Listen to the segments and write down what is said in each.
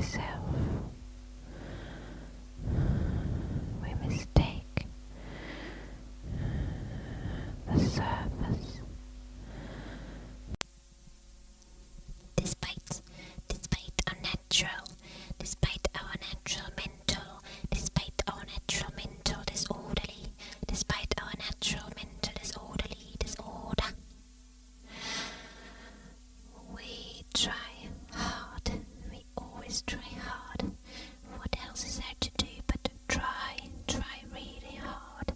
myself. We mistake the surface. Despite our natural mental disorder, we try hard. We always try hard. What else is there to do but to try really hard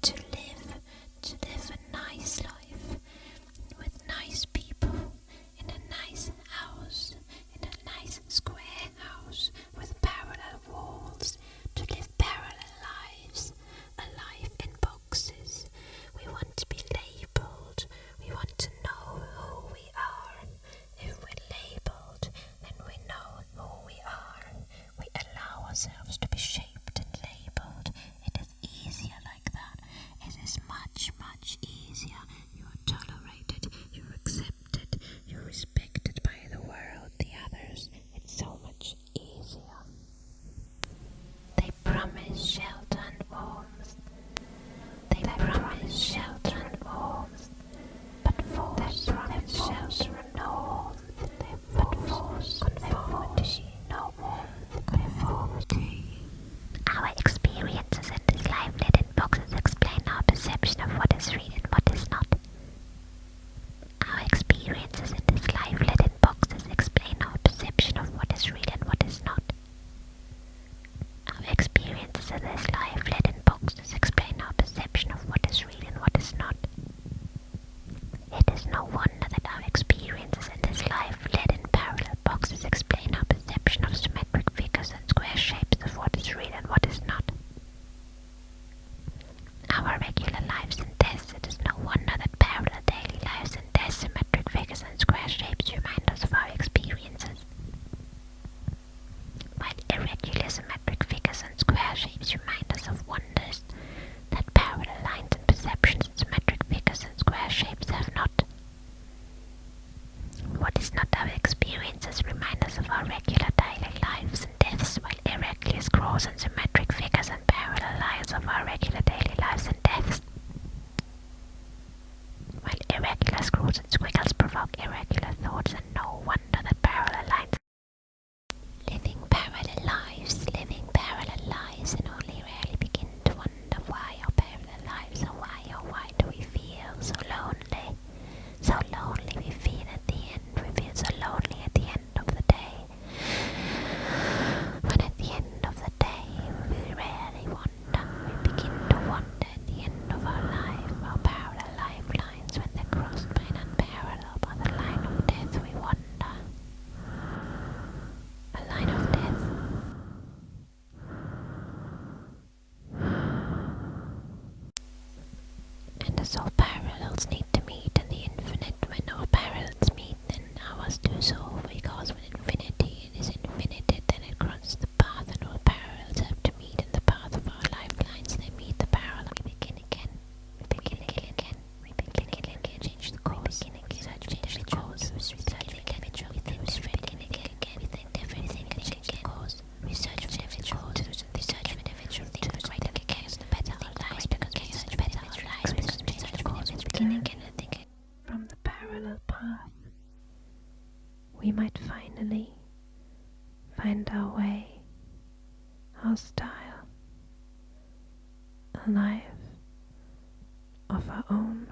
to live a nice life with nice people in a nice house, in a nice square house with parallel walls, to live parallel lives, a life in boxes. We want to be labelled. We want to know who we are. If we're labelled, then we know who we are. We allow ourselves to be shaped and labelled. It is easier like that. It is much, much easier. You are tolerated, you're accepted, you're respected by the world, the others. It's so much easier. They promise shelter and warmth. They promise shelter and warmth, but force shelter and warmth. But force conformity, no warmth, conformity. Our experiences in this life lit in boxes explain our perception of what is real and what is not. Our experiences in this life lit in boxes explain our perception of what is real and what is not. Our experiences in this life lit in boxes explain our perception of what is real and what is not. It is no wonder that our experiences in this life lit in parallel boxes explain our perception of symmetric figures and square shapes of what is real and what is not. Our regular lives and deaths, it is no wonder that parallel daily lives and deaths, symmetric figures and square shapes remind us of our experiences. While irregular symmetric figures and square shapes remind us of wonders that parallel lines and perceptions and symmetric figures and square shapes have not. What is not our experiences remind us of our regular daily lives and deaths, while irregular scrolls and symmetric figures and parallel lines of our regular daily lives and deaths. While irregular scrolls and squiggles provoke irregular thoughts, and no wonder that parallel lines. Living parallel lives, and only rarely begin to wonder why our parallel lives, or why do we feel so lonely? So lonely we feel at the end. We feel so lonely at the end of the day. When at the end of the day we rarely wonder. We begin to wonder at the end of our life, our parallel lifelines, when they're crossed by an unparalleled by the line of death, we wonder. A line of death. And as all parallels need to meet in the infinite, when all parallels meet, then ours do so, because when infinity is infinited, then it crosses the path, and all parallels have to meet in the path of our lifelines. They meet the parallel. We begin again. We begin again. We begin again. Change the course. We change the course. We search for individual. We think differently again. We think differently and change the course. We search for individual. We search for individual. Think the greater again, the better our lives, because we search better our lives, because we search for course. We begin again and think again. From the parallel path, we might finally find our way, our style, a life of our own.